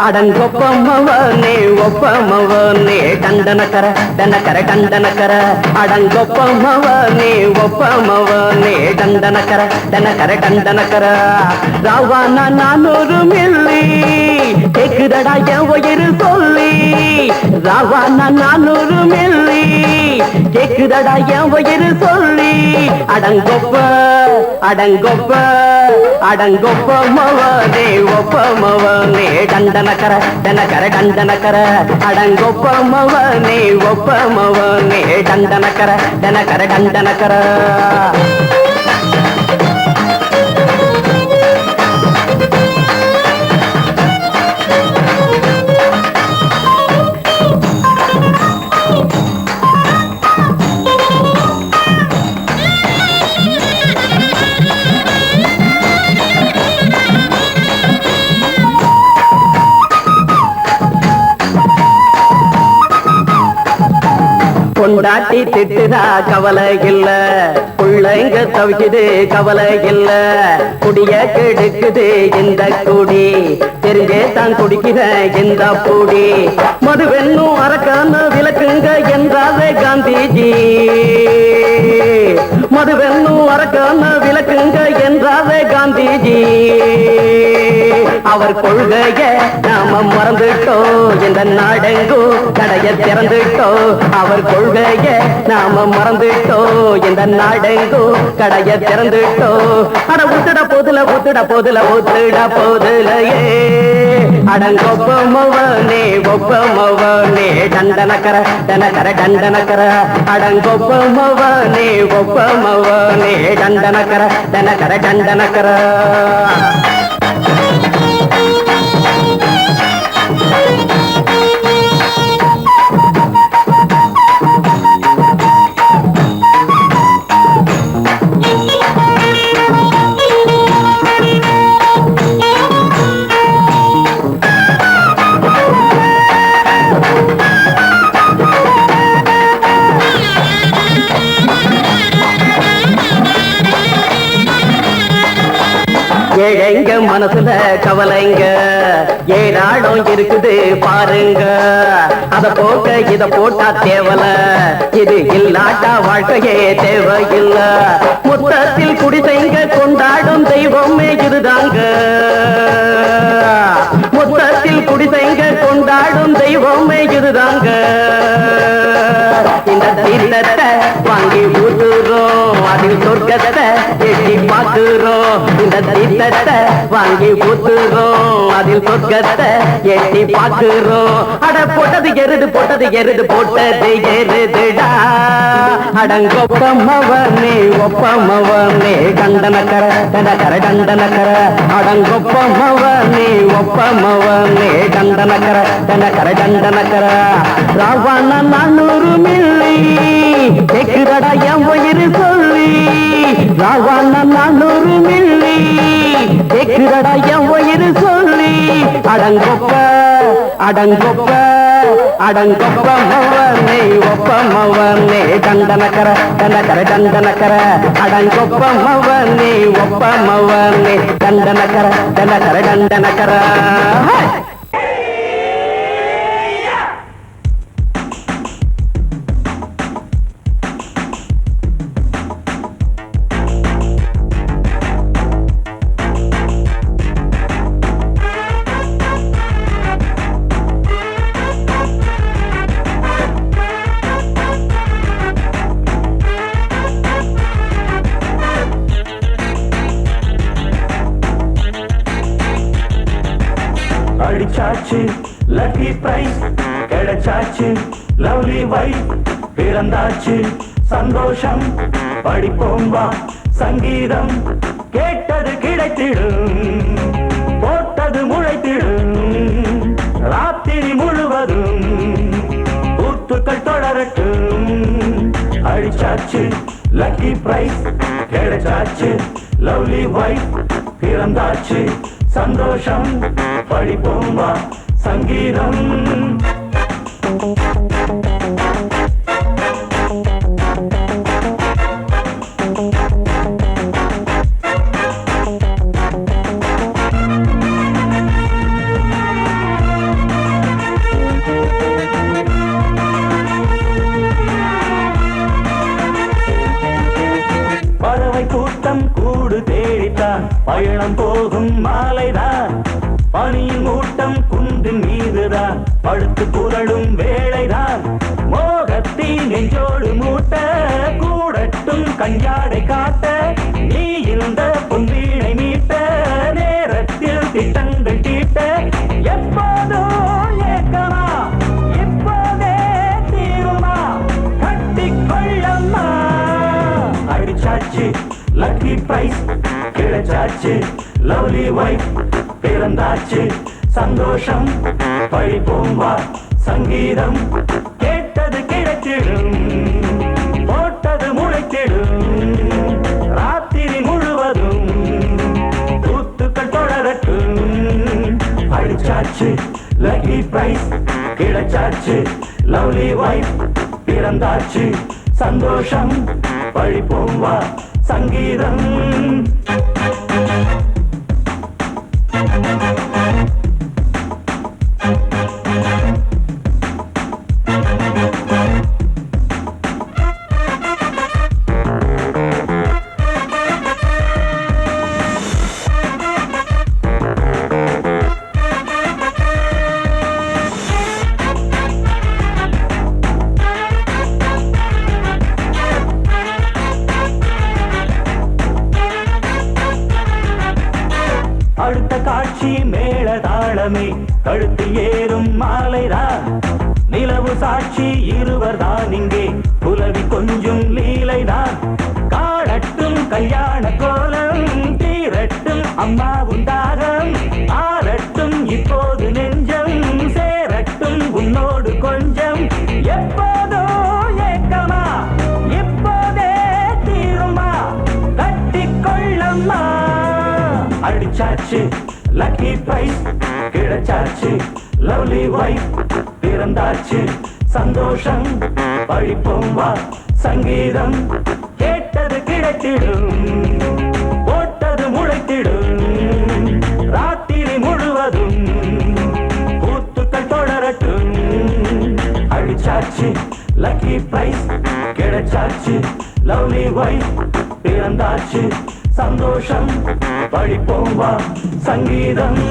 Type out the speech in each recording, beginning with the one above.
அடங்கொப்பமவனே ஒப்பமவனே டண்டனக்கர டனக்கர டண்டனக்கர அடங்கொப்பமவனே ஒப்பமவனே டண்டனக்கர டனக்கர டண்டனக்கர ராவானா 400 milli கேக்குதடா என் உயிர் சொல்லி ராவானா 400 milli கேக்குதடா என் உயிர் சொல்லி அடங்கொப்ப அடங்கொப்ப அடங்கொப்பமவனே ஒப்பமவனே டண்டனக்கர டனக்கர டண்டனக்கர அடங்கொப்பமவனே ஒப்பமவனே டண்டனக்கர டனக்கர டண்டனக்கர கொண்டாட்டி திட்டுதா கவலை இல்ல புள்ளைங்க தவிக்குது கவலை இல்ல குடிய கெடுக்குது இந்த குடி தெரிஞ்சே தான் குடிக்கிற இந்த பூடி மதுவென்னும் அரக்கான விளக்குங்க என்றாரே காந்திஜி மதுவென்னும் அரக்கான விளக்குங்க என்றாரே காந்திஜி அவர் கொள்கைய நாம மறந்துட்டோம் இந்த நாடெங்கோ கடைய திறந்துட்டோம் அவர் கொள்கைய நாம மறந்துட்டோம் இந்த நாடெங்கோ கடைய திறந்துட்டோம் அட ஊத்துட போதுல ஊத்துட போதுல ஊத்துட போதுலையே அடங்கொப்பமவனே ஒப்பமவனே டண்டனக்கர டனக்கர டண்டனக்கர அடங்கொப்பமவனே ஒப்பமவனே டண்டனக்கர டனக்கர டண்டனக்கர ஏழைங்க மனசுல கவலைங்க ஏராளம் இருக்குது பாருங்க அத போக்க இத போட்டா தேவல இது இல்லாட்டா வாழ்க்கையே தேவையில்ல மொத்தத்தில் குடிசைங்க கொண்டாடும் தெய்வமே இதுதாங்க மொத்தத்தில் குடிசைங்க கொண்டாடும் தெய்வமே இதுதாங்க இந்த தீர்த்தத்தை வாங்கி ஊத்துறோம் அதில் சொர்க்கத்தை எட்டி பார்க்கிறோம் இந்த தீர்த்தத்தை வாங்கி ஊத்துறோம் அதில் சொர்க்கத்தை எட்டி பார்க்கிறோம் அட போட்டது எருது போட்டது எருதுடா அடங்கொப்பமவனே ஒப்பமவனே டண்டனக்கர டனக்கர டண்டனக்கர அடங்கொப்பமவனே ஒப்பமவனே டண்டனக்கர டனக்கர டண்டனக்கர ராவானா 400 மில்லி கேக்குதடா என் உயிர் சொல்லி ராவானா 400 மில்லி கேக்குதடா என் உயிர் சொல்லி அடங்கொப்ப அடங்கொப்ப அடங்கொப்பமவனே ஒப்பமவனே டண்டனக்கர டனக்கர டண்டனக்கர அடங்கொப்பமவனே ஒப்பமவனே டண்டனக்கர டனக்கர டண்டனக்கர அடிச்சாச்சு லக்கி பிரைஸ் கிடைச்சாச்சு லவ்லி வைஃப் பிறந்தாச்சு சந்தோஷம் படிப்போம் வா சங்கீதம் கேட்டது கிடைத்திடும் போட்டது முளைத்திடும் ராத்திரி முழுவதும் கூத்துக்கள் தொடரட்டும் அடிச்சாச்சு லக்கி பிரைஸ் கிடைச்சாச்சு லவ்லி வைஃப் பிறந்தாச்சு சந்தோஷம் படிப்போம் வா சங்கீதம் பறவை கூட்டம் கூடு தேடித்தான் பயணம் போகும் மாலைதான். பனியின் மூட்டம் குன்றின் மீதுதான் படுத்து புரளும் வேளைதான். மோகத்தி நெஞ்சோடு மூட்ட கூடட்டும் கஞ்சாடை காட்ட நீ இந்த பொன்வீணை மீட்ட நேரத்தில் திட்டங்கள் தீட்ட. எப்போதோ ஏக்கமா இப்போதே தீருமா கட்டிக்கொள்ளம்மா. அடிச்சாச்சு லக்கி பிரைஸ் கிடைச்சாச்சு லவ்லி வைஃப் பிறந்தாச்சு சந்தோஷம் பழிப்போம் வா சங்கீதம். கேட்டது கிடைத்திடும் போட்டது முளைத்திடும் ராத்திரி முழுவதும் தூத்துக்கள் தொடரட்டும். அடிச்சாச்சு லக்கி பிரைஸ் கிடைச்சாச்சு லவ்லி வைஃப் பிறந்தாச்சு சந்தோஷம் பழிப்போம் வா சங்கீதம். அடுத்த காட்சி மேளதாளமே கழுத்தில் ஏறும் மாலைதான். நிலவு சாட்சி இருவர்தான் இங்கே புலவி கொஞ்சும் லீலைதான். காணட்டும் கல்யாண கோலம் தீரட்டும் அம்மா உண்டாகம் ஆரட்டும் இப்போது நெஞ்சம் சேரட்டும் உன்னோடு கொஞ்சம். எப்போதோ ஏக்கமா இப்போதே தீருமா கட்டிக்கொள்ளம்மா. அடிச்சாச்சு லக்கி பிரைஸ் கிடைச்சாச்சு லவ்லி வைஃப் பிறந்தாச்சு சந்தோஷம் பழிப்போம் வா சங்கீதம். கேட்டது கிடைத்திடும் போட்டது முளைத்திடும் ராத்திரி முழுவதும் பூத்துக்கள் தொடரட்டும். அடிச்சாச்சு லக்கி பிரைஸ் கிடைச்சாச்சு லவ்லி வைஃப் பிறந்தாச்சு சந்தோஷம் பழிப்போம் வா சங்கீதம்.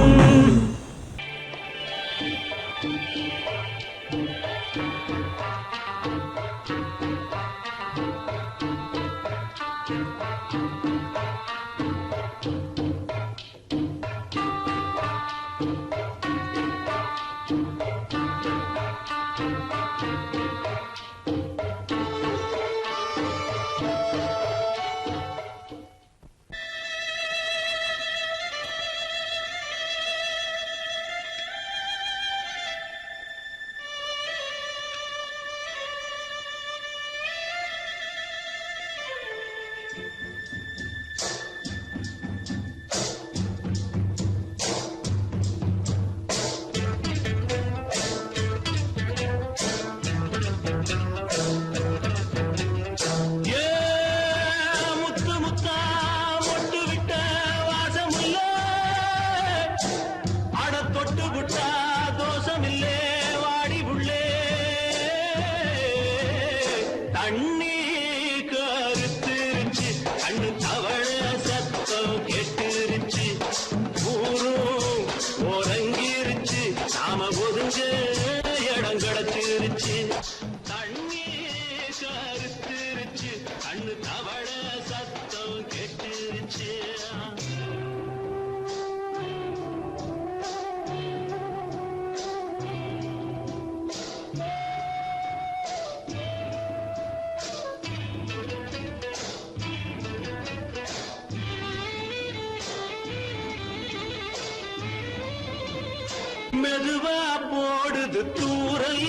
மெதுவா போடுது தூரல்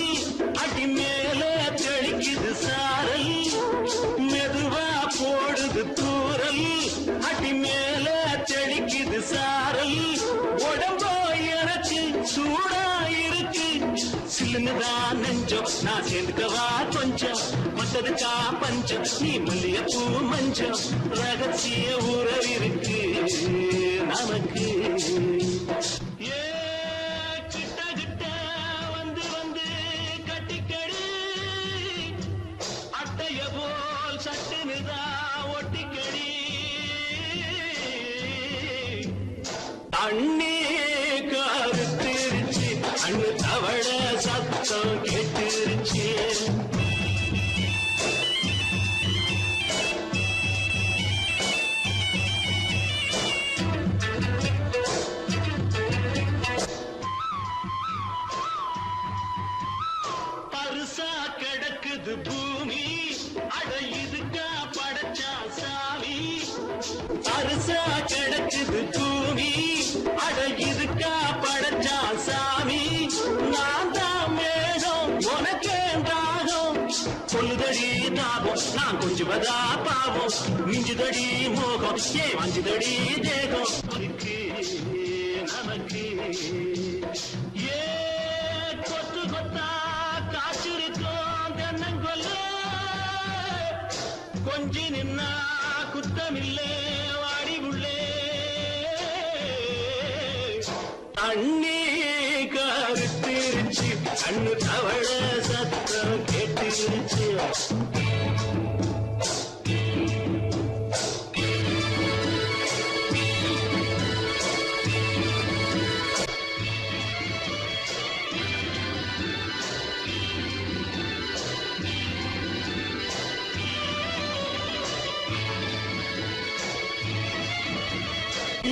அடி மேல தெளிக்குது சாரல். மெதுவா போடுது தூரல் அடி மேல தெளிக்குது சாரல். உடம்போ எனக்கு சூடா இருக்கு சில்லுன்னுதான் நெஞ்சம் நான் சேர்ந்துக்கவா கொஞ்சம் மத்ததுக்கா பஞ்சம் நீ மல்லிகைப்பூ மஞ்சம் ரகசிய உறவிருக்கு நமக்கு. சட்டுனுதா ஒட்டிக்கடி அண்ணே கருத்திருச்சு அண்ணு தவள சத்தம் கேட்டுருச்சு பருசா கிடக்குது பூமி அட இதுக்கா படைச்சா சாமி பருசா கிடக்குது பூமி அட இதுக்கா படைச்சா சாமி நான் தான் மேகம் உனக்கேண்டாகும் சொல்லுதடி தாபம் நான் கொஞ்சுவதா பாவம் மிஞ்சுதடி மோகம் வஞ்சுதடி தேகம் நமக்கு ஏ கொத்து கொத்தா காற்றிருக்கோம் தென்னங்கொல்ல கொஞ்சி நின்னா குத்தமில்லே வாடி உள்ளே அண்ணே கருத்திருச்சு கண்ணு தவள சத்தம் கேட்டுருச்சு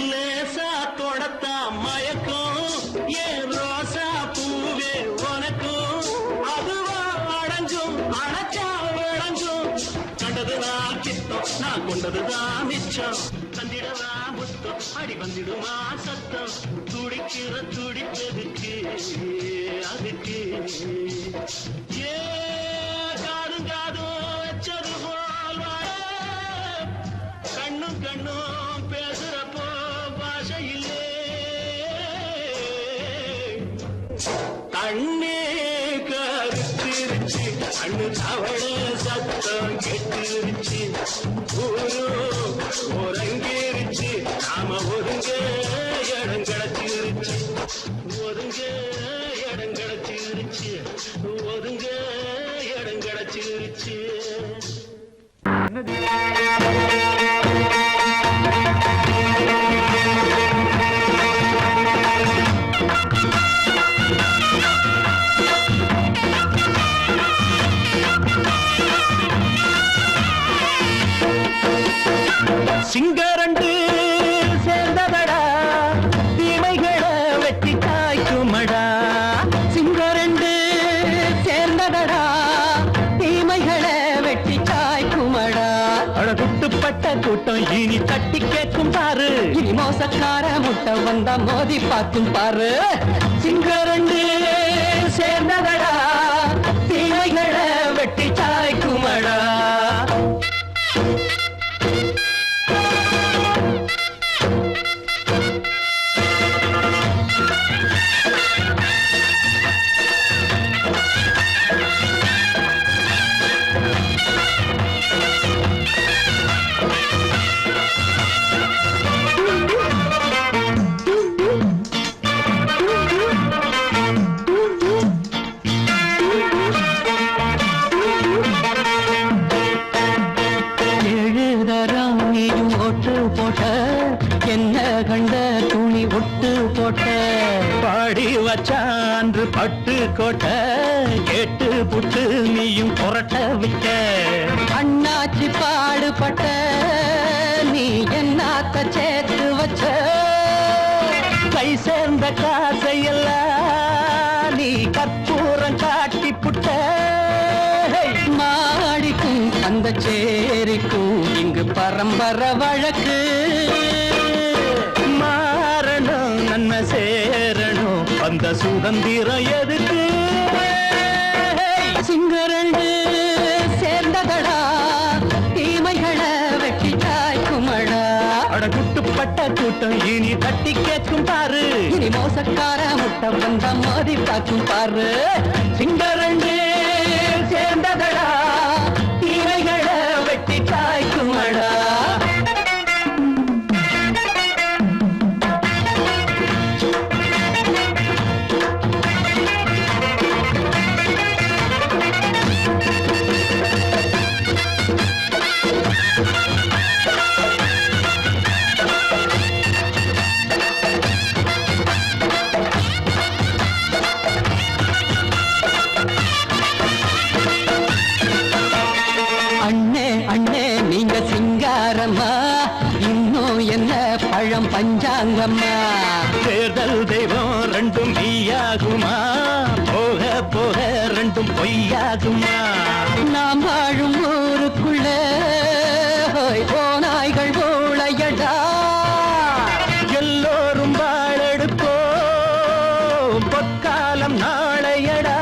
லேசா தொடத்தா மயக்கும் ஏன் ரோசா பூவே உனக்கும் அதுவா அடங்கும் அணைச்சா விளங்கும் கண்டதுதான் சித்தம் நான் கொண்டதுதான் மிச்சம் தந்திடவா முத்தம் அடி வந்திடுமா சத்தம் துடிக்கிற துடிப்பதுக்கு அதுக்கு ஏ காதும் காதும் வச்சது போல் வாழ கண்ணும் கண்ணும் பேசுறப்போ பாஷை இல்லே கண்ணே கருத்திருச்சு கண்ணு தவள சத்தம் கெட்டுருச்சு ஊரு ஒருங்கிருச்சு நாம ஒருங்க இடம் கிடைச்சிருச்சு ஒருங்க இடம் கிடைச்சிருச்சு ஒருங்க இடம் கிடைச்சிருச்சு சிங்கரண்டு சேர்ந்ததடா தீமைகளை வெட்டி காய்க்குமடா சிங்கரண்டு சேர்ந்ததடா தீமைகளை வெட்டி காய்க்குமடா அழகுட்டுப்பட்ட கூட்டம் இனி தட்டி கேட்கும் பாரு இனி மோசக்கார முட்டை வந்தா மோதி பார்க்கும் பாரு சிங்கரண்டு சேர்ந்ததடா தீமைகளை வெட்டி காய்க்குமடா என்ன கண்ட துணி ஒட்டு போட்ட பாடி வச்சான்று பட்டு கோட்ட கேட்டு புட்டு நீயும் புரட்ட விட்ட அண்ணாச்சி பாடுபட்ட நீ என்னாத்த சேர்த்து வச்ச கை சேர்ந்த காசையெல்லாம் நீ கற்பூரம் காட்டி புட்ட மாடிக்கும் அந்த சேரிக்கும் இங்கு பரம்பரை வழக்கு மாறணும் நன்மை சேரணும் அந்த சுதந்திரம் எதுக்கு சிங்கரண்டு சேர்ந்ததடா தீமைகளை வெட்டி காய்க்குமடா அடகுட்டுப்பட்ட கூட்டம் இனி தட்டி கேட்கும் பாரு இனி மோசக்கார முட்டை வந்தா மோதி பார்க்கும் பாரு சிங்கரண்டு சேர்ந்ததடா தீமைகளை வெட்டி காய்க்குமடா பாரம்மா, இன்னும் என்ன பழம் பஞ்சாங்கம்மா. தேர்தல் தெய்வம் ரெண்டும் மெய்யாகுமா, போக போக ரெண்டும் பொய்யாகுமா. நாம் வாழும் ஊருக்குள்ள ஓநாய்கள் ஊழையடா. எல்லோரும் வாழெடுப்போம், பொற்காலம் நாளையடா.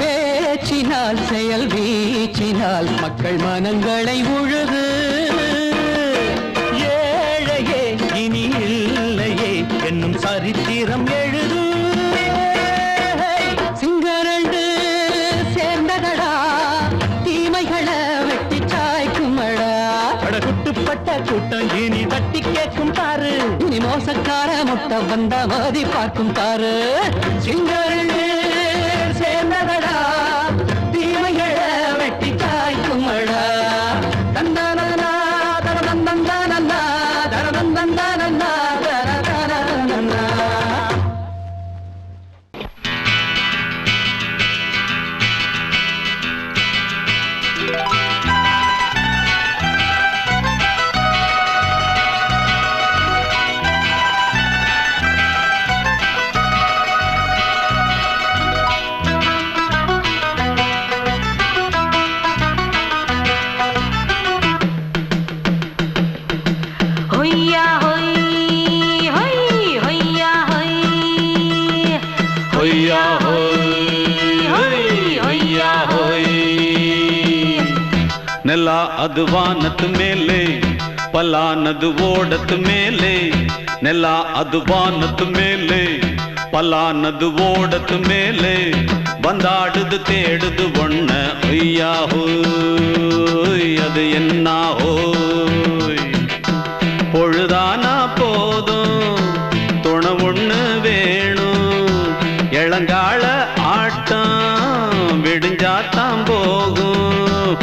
பேச்சினால் செயல் வீச்சினால் மக்கள் மனங்களை உழுது. ஏழையே இனி இல்லையே என்னும் சரித்திரம் எழுது. சிங்கரண்டு சேர்ந்ததடா, தீமைகளை வெட்டி சாய்க்குமடா. படகுட்டுப்பட்ட கூட்டம் இனி தட்டி கேட்கும் பாரு. இனி மோசக்கார முட்டை வந்த மதி பார்க்கும் பாரு. சிங்கரண்டு சேர்ந்ததடா, தீமைகளை வெட்டி சாய்க்குமடா. தந்தானா தரதந்தந்தானா தரதந்தந்தானா தரதந்தந்தானா. ஹொய்யா ஹொய் ஹொய் ஹொய்யா ஹொய் ஹொய்யா ஹொய் ஹொய்யா ஹொய். ನೆಲ ಅದು ವಾನದ ಮೇಲೆ, ಪಲಾನದು ಓಡದ ಮೇಲೆ. ನೆಲ ಅದು ವಾನದ ಮೇಲೆ, ಪಲಾನದು ಓಡದ ಮೇಲೆ. ಬಂದಾಡುದು தேடுது ஒண்ண ஒய்யா ஹோய், அது என்ன ஹோய். பொழுதானா போதும் துணை ஒண்ணு வேணும். இளங்கால ஆட்டம் விடிஞ்சாத்தான் போகும்.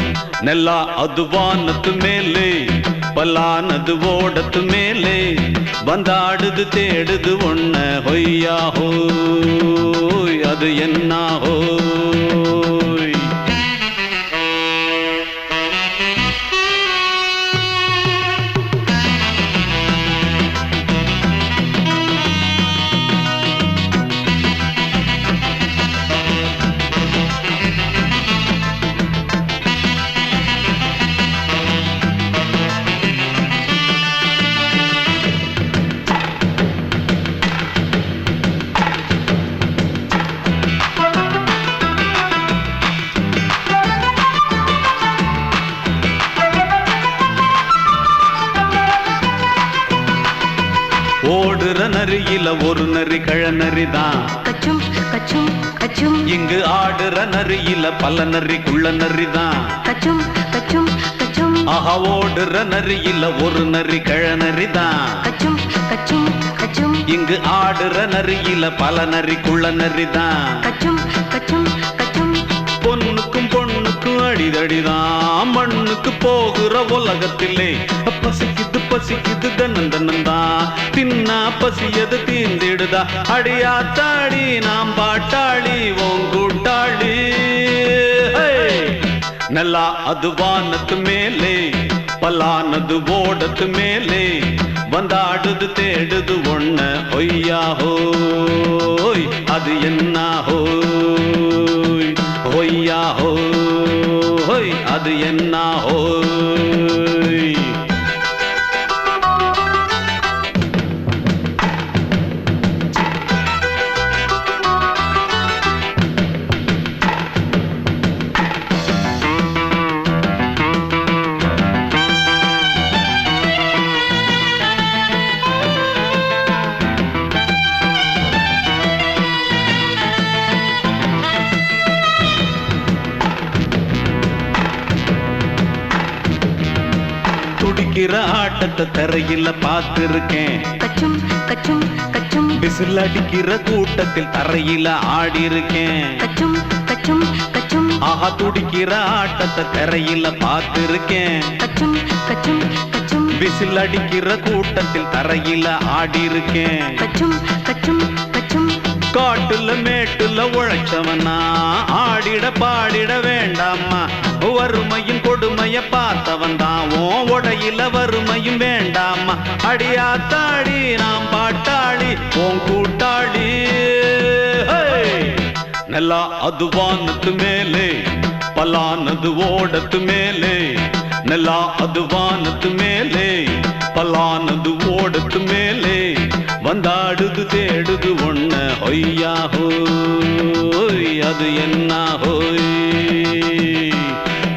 ನೆಲ ಅದು ವಾನದ ಮೇಲೆ, ಪಲಾನದು ಓಡದ ಮೇಲೆ. ಬಂದಾಡುದು தேடுது ஒண்ண ஒய்யா ஹோய், அது என்ன ஹோய். ஓடுற நரியில ஒரு நரி கழநரிதான். கச்சும் கச்சும் கச்சும் இங்கு ஆடுற நரியில பல நரி குள்ள நரிதான். கச்சும் கச்சும் கச்சும் ஆஹா, ஓடுற நரியில ஒரு நரி கழநரிதான். கச்சும் கச்சும் கச்சும் இங்கு ஆடுற நரியில பல நரி குள்ள நரிதான். கச்சும் கச்சும் கச்சும் பொண்ணுக்கும் பொண்ணுக்கும் அடிதடிதான். மண்ணுக்கு போகிற உலகத்திலே பசிக்குது பசிக்குது தன்னந்தனந்தான். தின்னா பசியது தீந்திடுதா. அடியாத்தாடி நாம் பாட்டாளி ஓங்கூட்டாளி. ನೆಲ ಅದು ವಾನದ ಮೇಲೆ, ಪಲಾನದು ಓಡದ ಮೇಲೆ. ಬಂದಾಡುದು தேடுது ஒண்ண ஒய்யா ஹோய், அது என்ன ஹோய். ஒய்யா ஹோய், அது என்ன ஹோய். துடிக்கிற ஆட்டத்தை தரையில பார்த்திருக்கேன். கச்சும் கச்சும் கச்சும் விசில் அடிக்கிற கூட்டத்தில் தரையில ஆடி இருக்கேன். கச்சும் கச்சும் கச்சும் ஆஹா, துடிக்கிற ஆட்டத்தை தரையில பார்த்திருக்கேன். கச்சும் கச்சும் கச்சும் விசில் அடிக்கிற கூட்டத்தில் தரையில ஆடி இருக்கேன். கச்சும் கச்சும் கச்சும் காட்டுல மேட்டுல உழைச்சவனா ஆடிட பாடிட வேண்டாமா வறுமையின் கொடுமைய பார்த்தவன் தான் உடையில வறுமையும் வேண்டாமா அடியாத்தாடி நாம் பாட்டாளி உன் கூட்டாளி நல்லா அது வானத்து மேலே பலானது ஓடத்து மேலே நல்லா அது வானத்து மேலே பலானது ஓடத்து மேலே வந்தாடுது தேடுது ஒண்ண ஒய்யா ஹோய் அது என்ன ஹோய்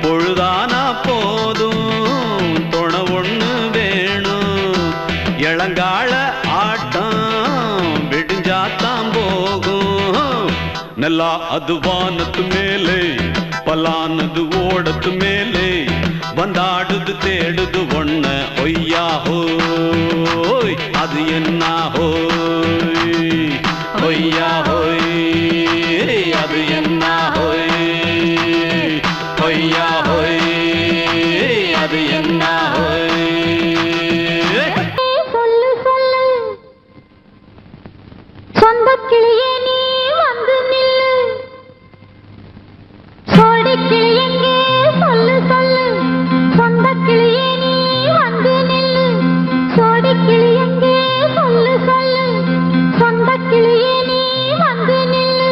பொழுதானா போதும் துணை ஒண்ணு வேணும் இளங்கால ஆட்டம் விடிஞ்சாத்தான் போகும் நல்லா அது வானத்து மேலே பலானது ஓடத்து மேலே வந்தாடுது தேடுது ஒண்ண ஒய்யா ஹோய் அது என்ன ஹோய் ஒய்யா ஹோய் அது என்ன ஹோய் ஒய்யா ஹோய் அது என்ன ஹோய் சொல்லு சொல்லு சொந்த கிளியே நீ வந்து நில்லு சோடி கிளியெங்கே சொல்லு சொல்லு சொந்த கிளியே நீ வந்து நில்லு சோடி கிளியெங்கே சொல்லு சொல்லு சொந்த கிளியே நீ வந்து நில்லு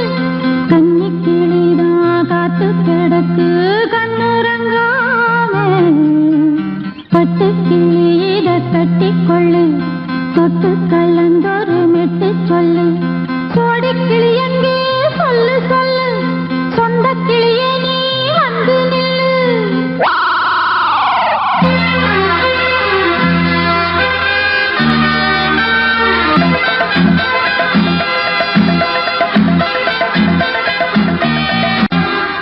கன்னி கிளிதான் காத்து கிடக்கு கண்ணுறங்காம பட்டு கிளி இத கட்டிக்கொள்ளு தொட்டு கலந்தொரு மெட்டு சொல்லு சோடி கிளியெங்கே சொல்லு சொல்லு சொந்த கிளியே நீ வந்து நில்லு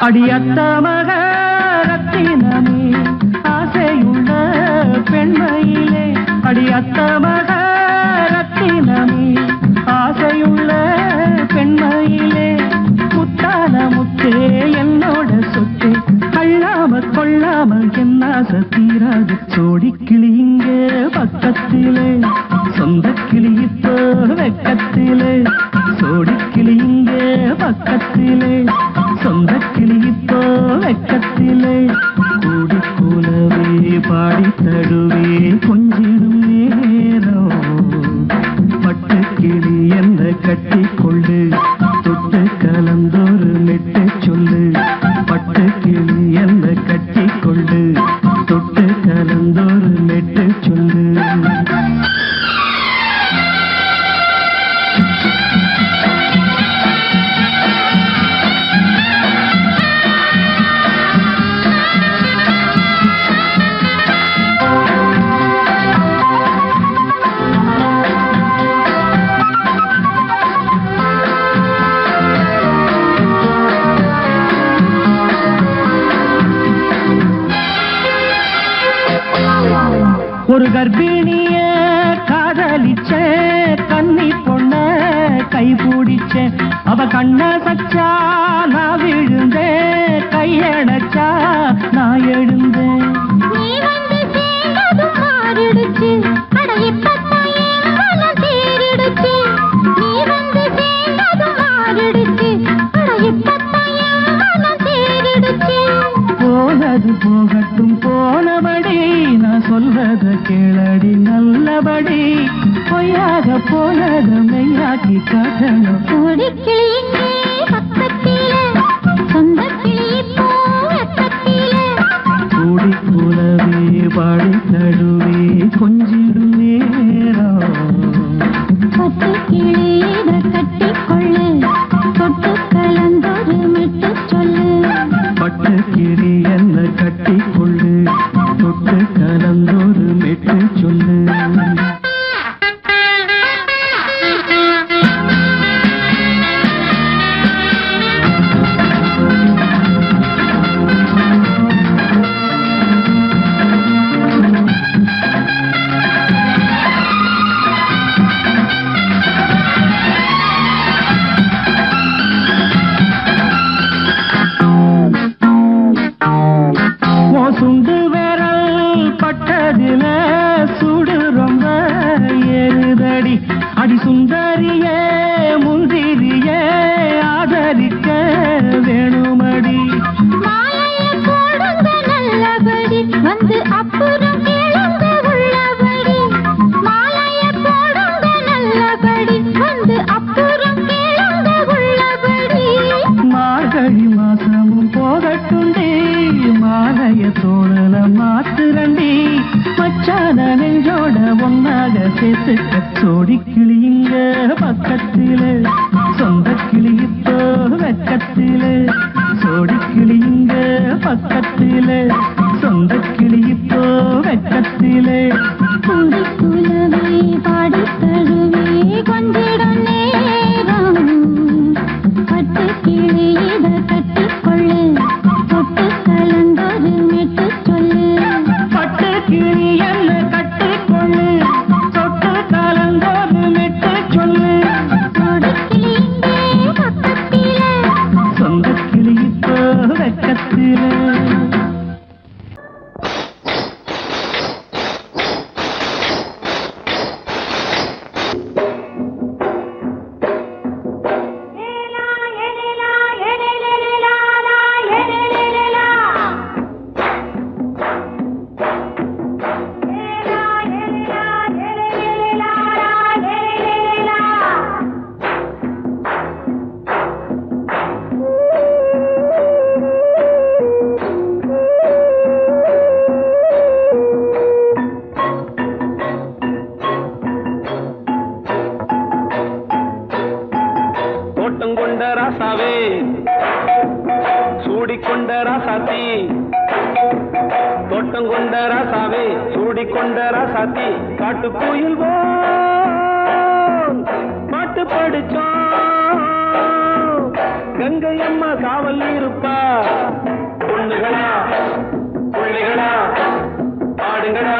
அடியத்த மக ரத்தினமே ஆசையுள்ள பெண்மையிலே அடியத்த மக ரத்தினமே ஆசையுள்ள பெண்மையிலே முத்தான முத்தே என்னோட சொத்து அள்ளாம கொள்ளாம என்ன சத்தீராது சோடி கிளி இங்கே பக்கத்திலே சொந்த கிளி இப்போ வெக்கத்திலே சோடி கிளி இங்கே பக்கத்திலே சொந்த கிளி இப்போ வெக்கத்திலே கூடி கூலவே பாடி தடுவே கொஞ்சிடும் நேரம் பட்டு கிளி என்ன கட்டி கொள்ளு தொட்டு கலந்தொரு மெட்டு சொல்லு பட்டு கிளி என்ன கட்டி கொள்ளு தொட்டு கலந்தொரு மெட்டு சொல்லு ஒரு கர்ப்பிணிய காதலிச்ச கன்னி பொண்ண கை பிடிச்ச அவ கண்ண சச்சா நான் விழுந்தேன் கையடைச்சா நான் எழுந்தேன் நீ வந்து சேர்ந்ததும் மாறிடுச்சு அட இப்பத்தான் என் மனம் தேறிடுச்சு நீ வந்து சேர்ந்ததும் மாறிடுச்சு அட இப்பத்தான் என் மனம் தேறிடுச்சு போனது போகட்டும் போனபடி நான் சொல்றத கேளடி நல்லபடி பொய்யாக போனது மெய்யாக்கி காட்டணும் சோடி கிளி இங்கே பக்கத்திலே சொந்த கிளி இப்போ வெக்கத்திலே கூடி கூலவே பாடி தடுவே கொஞ்சிடும் நேரம் பட்டு கிளி இத கட்டிக்கொள்ளு தொட்டு கலந்தொரு மெட்டு சொல்லு பட்டு கிளி என்ன கட்டி கொள்ளு தொட்டு கலந்தொரு மெட்டு சொல்லு சுண்டு விரல் பட்டதில சுடு ரொம்ப கிளியோட ஒன்னாக சேர்த்துக்க சோடி கிளியுங்க பக்கத்திலே சொந்த கிளி இப்போ வெக்கத்திலே சோடி கிளியுங்க பக்கத்திலே சொந்த கிளி இப்போ வெக்கத்திலே குந்தி குலவே பாடி தழுவே கொஞ்சிடம் நேரம் பட்டு கிளி இத கட்டிக்கொள்ளு தொட்டு கலந்தொரு மெட்டு சொல்லு பட்டு கிளி என்ன கட்டிக்கொள்ளு தொட்டு கலந்தோடு மெட்டு சொல்லு சோடி கிளி இங்கே பக்கத்திலே சொந்த கிளி இப்போ வெக்கத்திலே தோட்டங்கொண்ட ராசாவே சூடிக்கொண்ட ராசாத்தி தோட்டங்கொண்ட ராசாவே சூடிக்கொண்ட ராசாத்தி காட்டு கோயில் பாட்டு படிச்சோம் கங்கை அம்மா காவல் இருப்பா பொண்ணுகளா பிள்ளைகளா ஆடுங்களா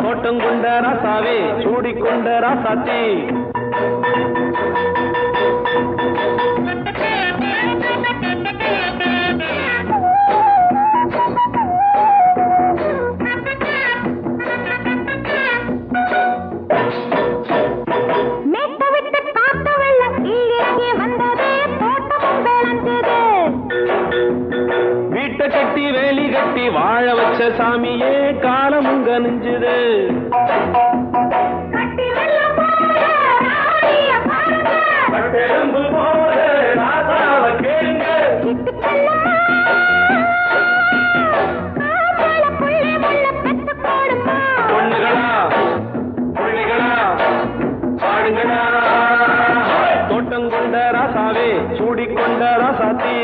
தோட்டங்கொண்ட ராசாவே சூடிக்கொண்ட ராசாத்தி மேட்ட விட்டு காத்த வெள்ளம் கீழிறங்கி வந்தது தோட்டமும் விளைஞ்சது வீட்டை கட்டி வேலி கட்டி வாழ வச்ச சாமியே காலமும் கனிஞ்சுது கட்டி வெள்ளம் போல ராணிய பாருங்க கட்டெரும்பு போல ராசாவை கேளுங்க கிட்டு செல்லம்மா காப்பாள புள்ளி முள்ள பெத்து போடுமா பொண்ணுகளா பிள்ளைகளா ஆடுங்களா தோட்டங்கொண்ட ராசாவே சூடிக்கொண்ட ராசாத்தி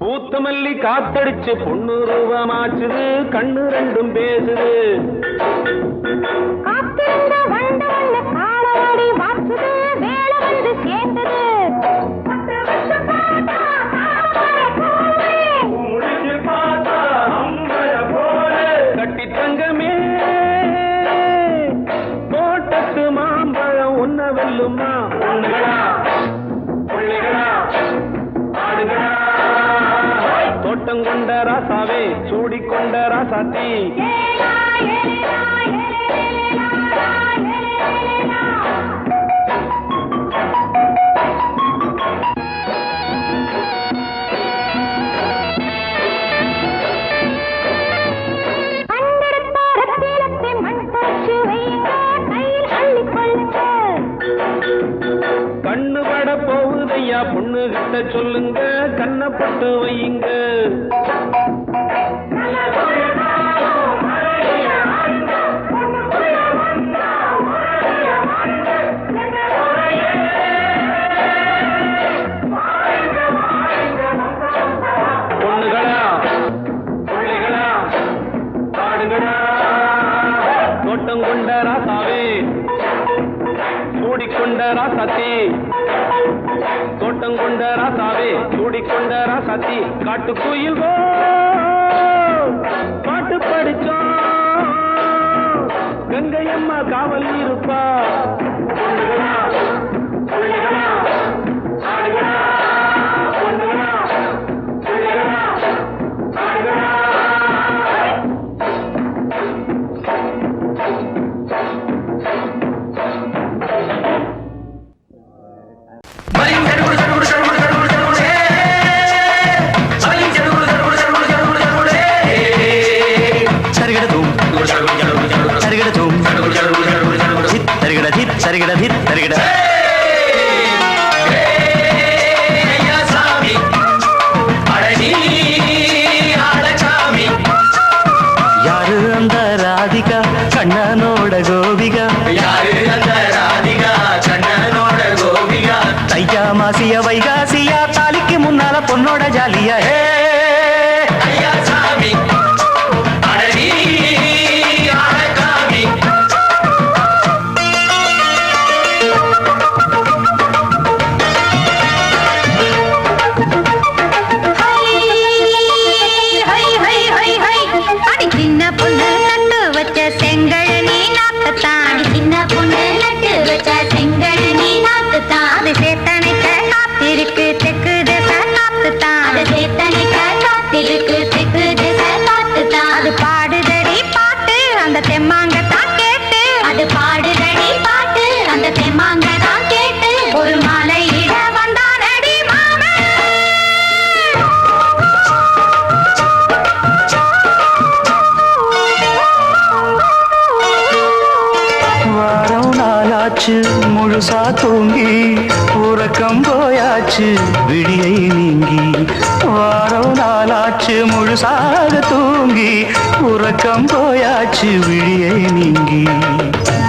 பூத்தமல்லி காத்தடிச்சு பொண்ணு ரூபமாச்சுது கண்ணு ரெண்டும் பேசுது காத்திருந்த வண்டு ஒண்ணு காலவாடி வாச்சுது வேலை வந்து சேர்ந்தது 10 வருஷம் பார்த்தா காப்பாள பூவே முடிச்சு பார்த்தா அம்பர போல கட்டி தங்கமே தோட்டத்து மாம்பழம் உன்ன வெல்லுமா பொண்ணுகளா பிள்ளைகளா ஆடுகளா தோட்டங்கொண்ட ராசாவே சூடிக்கொண்ட ராசாத்தி ஏலா ஏலா ஏலா ஏலா கண்டெடுத்த ரத்தினத்தை மண் போச்சு வையுங்க கையில் அள்ளிக் கொள்ளுங்க கண்ணு பட போகுதையா பொண்ணு கிட்ட சொல்லுங்க கண்ணப்பட்டு வையுங்க பொண்ணுகளா பிள்ளைகளா ஆடுங்களா தோட்டங்கொண்ட ராசாவே சூடிக்கொண்ட ராசாத்தி தோட்டங்கொண்ட ராசாவே சூடிக்கொண்ட ராசாத்தி காட்டு கோயில் பாட்டு படிச்சோம் கங்கை அம்மா காவல் இருப்பா பொண்ணுகளா பிள்ளைகளா ஆடுகளா பொண்ணுகளா பிள்ளைகளா ஆடுகளா போயாச்சு விழியை நீங்கி வாரம் நாளாச்சு முழுசாக தூங்கி உறக்கம் போயாச்சு விழியை நீங்கி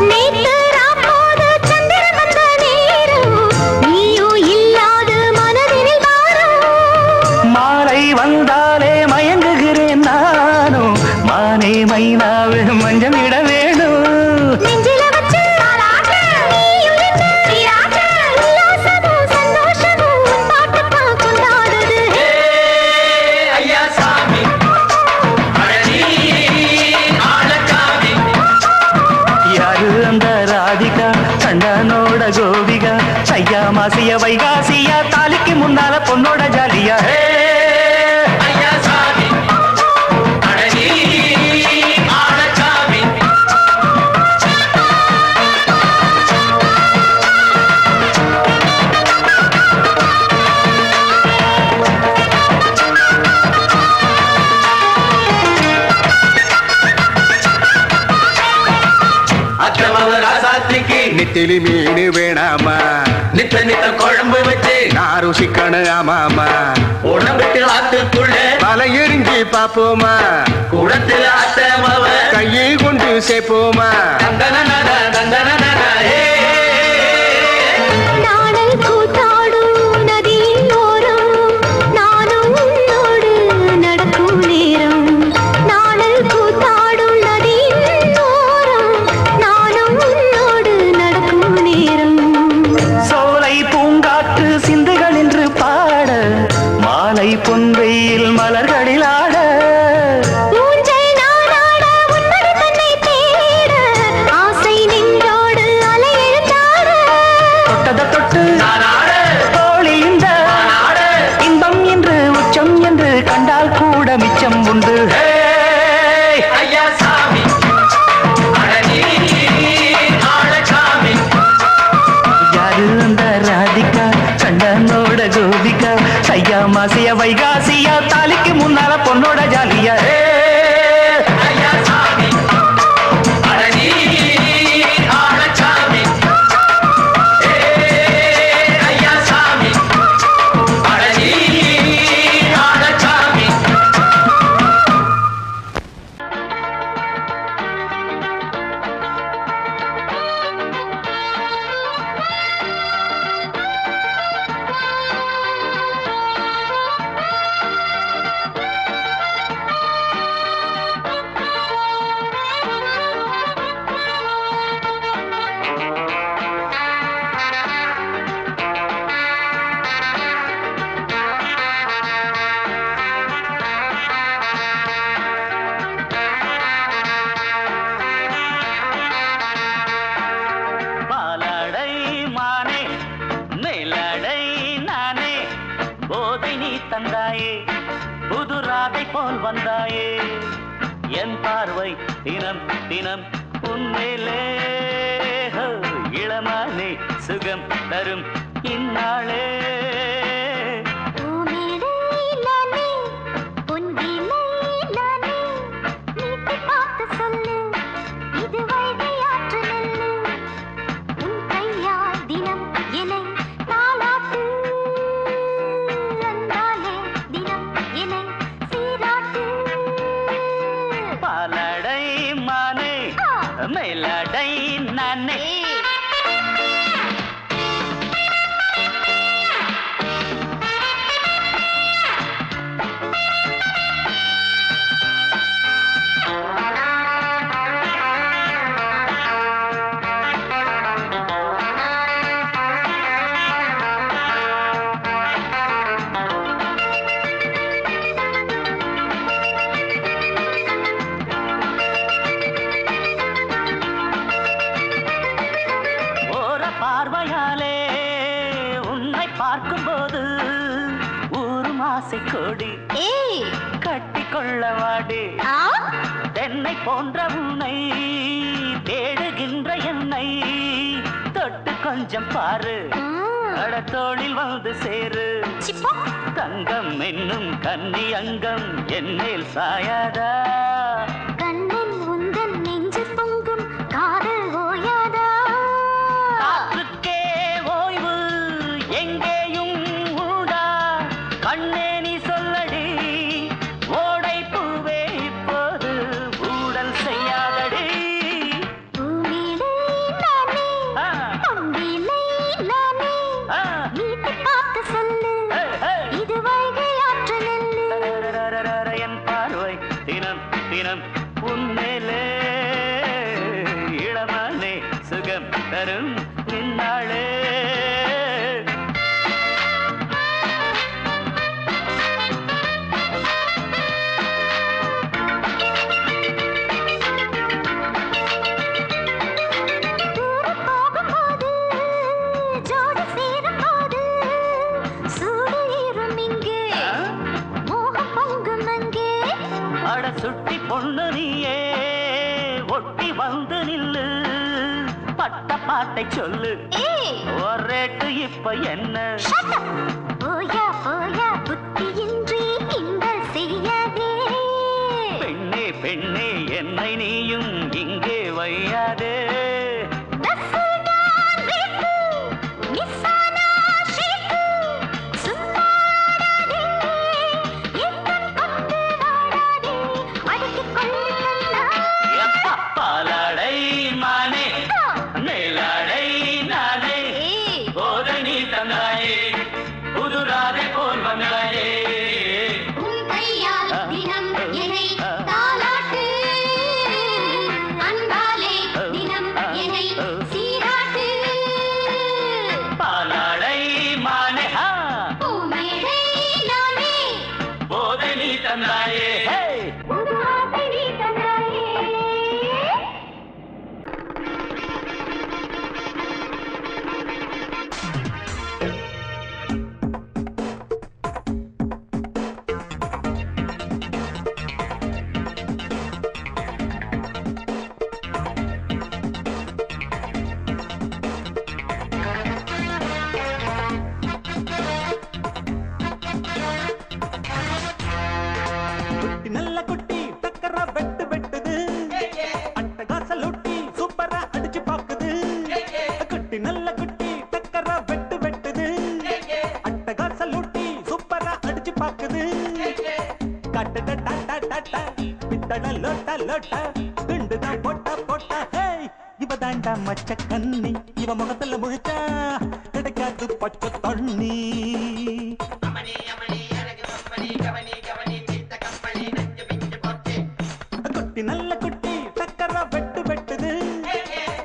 நேத்து ராப்போது சந்திரன் வந்த நேரம் நீயும் இல்லாது மனதினில் வாரம் மாலை வந்தாலே மயங்குகிறேன் நானும் மானே மைனாவே மஞ்சள் இட வேணும் நெஞ்சில வச்சு தாலாட்டு நீயும் என்ன நீராட்டு உல்லாசமும் சந்தோஷமும் உன் பாட்டு தான் கொண்டாடுது ஐயா சாமி அழகி ஆளக்காமி யாரு அந்த ராதிகா கண்டனோட கோபிகா ஐயா மாசிய வைகாசியா தாலிக்கு முன்னால பொண்ணோட ஜாலியா ஐயா சாமி அழகி ஆளக்காமி அக்கிரமவ ராசாத்திக்கு நெத்திலி மீன் வேணாமா நித்த நித்த குழம்பு வச்சு நான் ருசிக்கணும் ஆமாமா உடம்பிட்டு ஆத்துக்குள்ள பல எரிஞ்சு பாப்போமா குடத்துல அத்தமவ கையை கொண்டு சேர்ப்போமா தந்தன தந்தன நாடல் கூத்தாடும் நதியின் ஓரம் நானும் உன்னோடு நடக்கும் நேரம் நாடல் கூத்தாடும் நதியின் ஓரம் நானும் உன்னோடு நடக்கும் நேரம் சோலை பூங்காற்று சிந்துகள் என்று பாட மாலை பொன்வெயில் மலர்களில் ஆட ஊஞ்சல் நானாட உன்மடி தன்னை தேட ஆசை நின்றோடு அலை எழுந்தாட தொட்டத தொட்டு நானாட தோழி இந்த நானாட இன்பம் என்று உச்சம் என்று கண்டால் கூட மிச்சம் உண்டு ஐயா சாமி அழகி ஆளக்காமி யாரு அந்த ராதிகா கண்டனோட கோபிகா ஐயா மாசிய வைகாசியா தாலிக்கு முன்னால பொண்ணோட ஜாலியா ஐயா சாமி அழகி ஆளக்காமி ஐயா சாமி அழகி ஆளக்காமி பாலாடை மானே மேலாடை நானே போதை நீ தந்தாயே புது ராதை போல் வந்தாயே என் பார்வை தினம் தினம் உன்மேலே ஹோ, இளமானே சுகம் தரும் இந்நாளே பூமியிலே பொன்விலே நீட்டி பார்த்து சொல்லு இது வைகையாற்று நெல்லு உன் கையால் தினம் என்னை தாலாட்டு அந்தாலே தினம் என்னை சீராட்டு பாலாடை மானே மேலாடை நானே ஓர பார்வையாலே உன்னை பார்க்கும்போது ஊரும் ஆசை கொடி ஏய் கட்டி கொள்ள வாடி ஆ தென்னை போன்ற உன்னை தேடுகின்ற என்னை தொட்டு கொஞ்சம் பாரு அடத்தோளில் வந்து சேரு சிப்பா தங்கம் என்னும் கன்னி அங்கம் என் மேல் சாயாதா கண்ணன் உந்தன் நெஞ்சு பொங்கும் காதல் ஓயாதா காற்றுக்கே ஓய்வு எங்கேயும் தினம் உன்மேலே இளமானே சுகம் தரும் நின்னாளே சுட்டி பொண்ணு நீயே ஒட்டி வந்து நில்லு பட்ட பாட்டை சொல்லு ஒரேட்டு இப்ப என்ன போயா போயா புத்தியின்றி கிண்டல் செய்யாதே பெண்ணே பெண்ணே என்னை நீயும் இங்கே வையாதே மச்ச கண்ணி இவ முகத்துல முழிச்சா கிடைக்காது பச்சை தண்ணி குட்டி நல்ல குட்டி டக்கரா வெட்டு வெட்டுது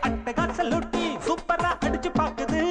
அட்டகாச லொட்டி சூப்பரா அடிச்சு பாக்குது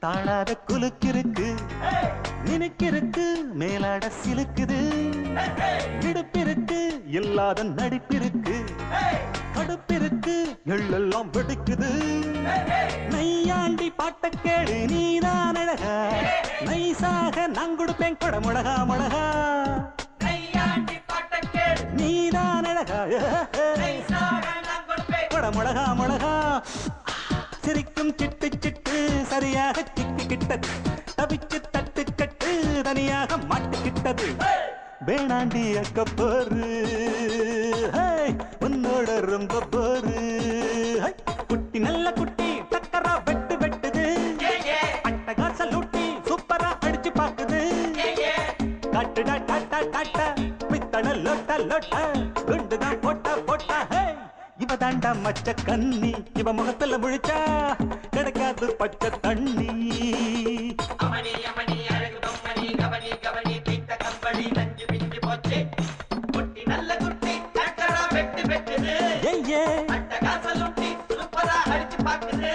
தாழாத குலுக்கிருக்கு நினைக்கிருக்கு மேலாட சிலுக்குது விடுப்பிருக்கு இல்லாத நடிப்பிருக்கு கடுப்பிருக்கு எள்ளெல்லாம் வெடிக்குது நையாண்டி பாட்ட கேடு நீதான் அழகா நைசாக நான் கொடுப்பேன் கொட முழகா முழகா நீதான் அழகா கொட முழகா முழகா சிரிக்கும் சிட்டு சிட்டு சரியாக சிக்கிக்கிட்டது தவிச்சு தட்டு கட்டு தனியாக மாட்டிக்கிட்டது வேணாண்டி அக்க போரு உன்னோட ரொம்ப போரு குட்டி நல்ல குட்டி டக்கரா வெட்டு வெட்டுது அட்டகாச லூட்டி சூப்பரா அடிச்சு பாக்குது காட்டுடா டாட்டா டாட்டா பித்தள லோட்டா லோட்டா குண்டுதான் போட்டா போட்டா இவ தாண்டா மச்ச கண்ணி இவ முகத்துல முழிச்சா கிடைக்காது பச்சை தண்ணி அமணி அமணி அழகு பொம்மணி கவனி கவனி பித்த கம்பளி நஞ்சு பிஞ்சு போச்சு குட்டி நல்ல குட்டி டக்கரா வெட்டு வெட்டுது அட்டகாச லூட்டி சூப்பரா அடிச்சு பாக்குது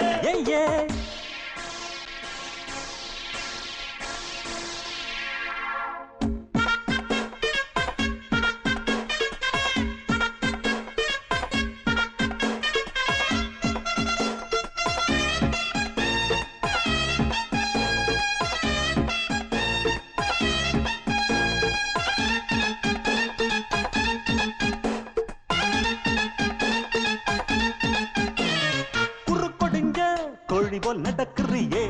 கோழி போல் நடக்கிறியே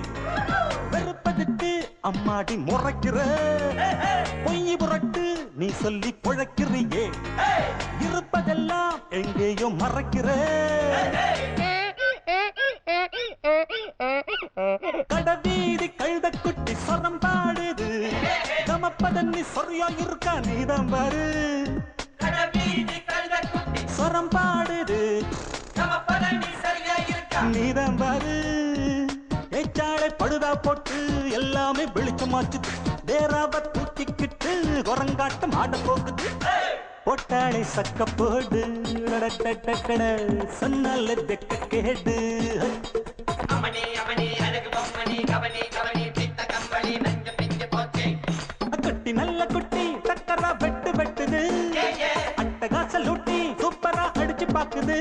வெறுப்பதுக்கு அம்மாடி முறைக்கிற பொய் புரட்டு சொல்லி பொழைக்கிறியே இருப்பதெல்லாம் எங்கேயோ மறைக்கிற கடவீதி கழுத குட்டி சொரம் பாடுது கமப்பதன்னி சொரியா இருக்கா நீதான் பாரு சொரம் பாடுது நீதான் பாரு ஏச்சாளை படுதா போட்டு எல்லாமே வெளிச்சமாச்சு தேராவ தூக்கிக்கிட்டு குரங்காட்டம் ஆட போகுது பொட்டாளை சக்க போடு சொன்னால வெக்க கேடு குட்டி நல்ல குட்டி சக்கரா வெட்டு வெட்டுது அட்டகாச லூட்டி சூப்பரா அடிச்சு பாக்குது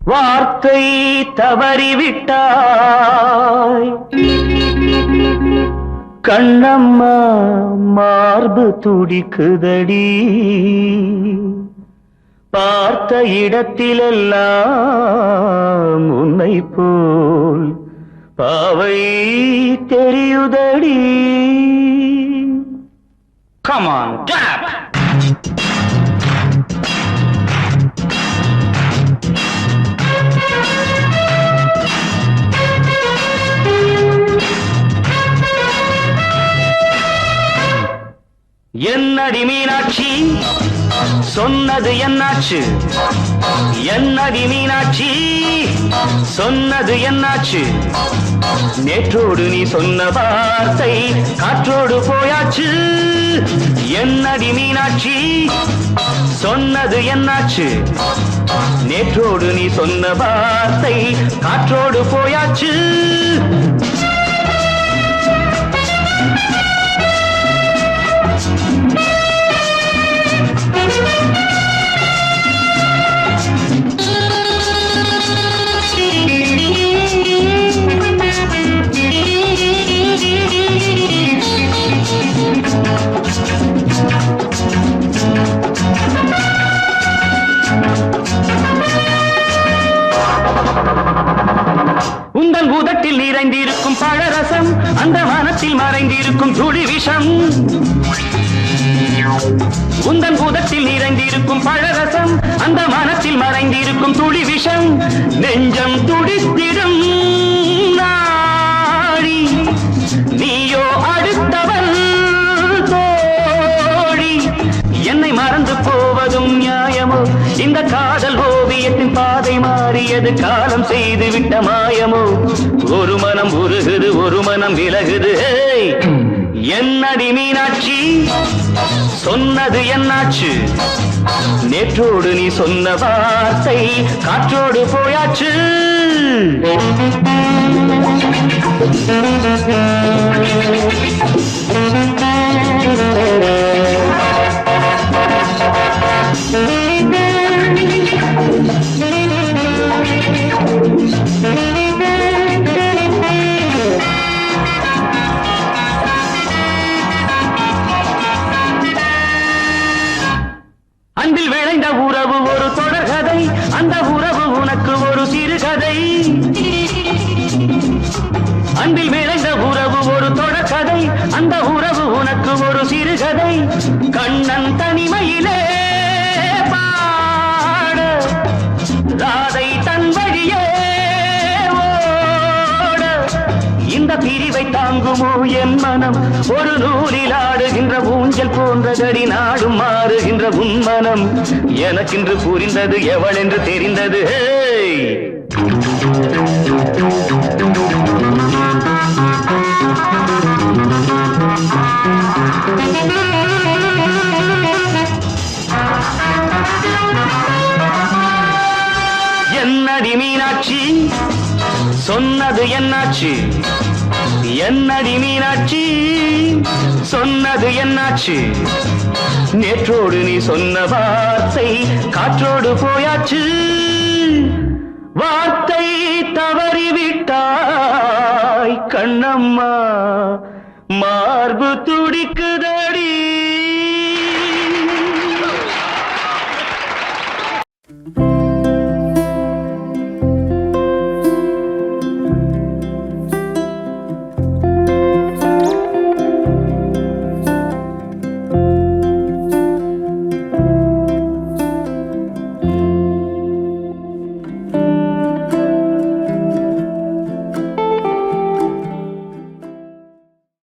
வார்த்தை தவறிவிட்டாய் கண்ணம்மா மார்பு துடிக்குதடி பார்த்த இடத்திலெல்லாம் உன்னை போல் பாவை தெரியுதடி. Come on, tap! என்னடி மீனாட்சி சொன்னது என்னாச்சு என்னடி மீனாட்சி சொன்னது என்னாச்சு நேற்றோடு நீ சொன்ன வார்த்தை காற்றோடு போயாச்சு என்னடி மீனாட்சி சொன்னது என்னாச்சு நேற்றோடு நீ சொன்ன வார்த்தை காற்றோடு போயாச்சு உந்தன் உதட்டில் நிறைந்திருக்கும் பழரசம் அந்த மனத்தில் மறைந்திருக்கும் துளி விஷம் உந்தன் உதட்டில் நிறைந்திருக்கும் பழரசம் அந்த மனத்தில் மறைந்திருக்கும் துளி விஷம் நெஞ்சம் துடித்திடும் நாடி நீயோ அடுத்தவன் தோழி என்னை மறந்து போவதும் நியாயமோ இந்த காதல் ஓவியத்தின் பாதை மாறியது காலம் செய்து விட்ட மாயமோ ஒரு மனம் உருகுது ஒரு மனம் விலகுது என்னடி மீனாட்சி சொன்னது என்னாச்சு நேற்றோடு நீ சொன்ன வார்த்தை காற்றோடு போயாச்சு அன்பில் விளைந்த உறவு ஒரு தொடர்கதை அந்த உறவு உனக்கு ஒரு சிறுகதை அன்பில் விளைந்த உறவு ஒரு தொடர்கதை அந்த உறவு உனக்கு ஒரு சிறுகதை கண்ணன் தனிமையிலே பாட ராதை தன் வழியே ஓட இந்த பிரிவை தாங்குமோ என் மனம் ஒரு நூலில் ஆடுகின்ற ஊஞ்சல் போன்றதடி நாடும் மாறுகின்ற உன்மனம் எனக்கென்று புரிந்தது எவள் என்று தெரிந்தது என்னடி மீனாட்சி சொன்னது என்னாச்சு என்னடி மீனாட்சி சொன்னது என்னாச்சு நேற்றோடு நீ சொன்ன வார்த்தை காற்றோடு போயாச்சு வார்த்தை தவறிவிட்டாய் கண்ணம்மா மார்பு துடிக்குதடி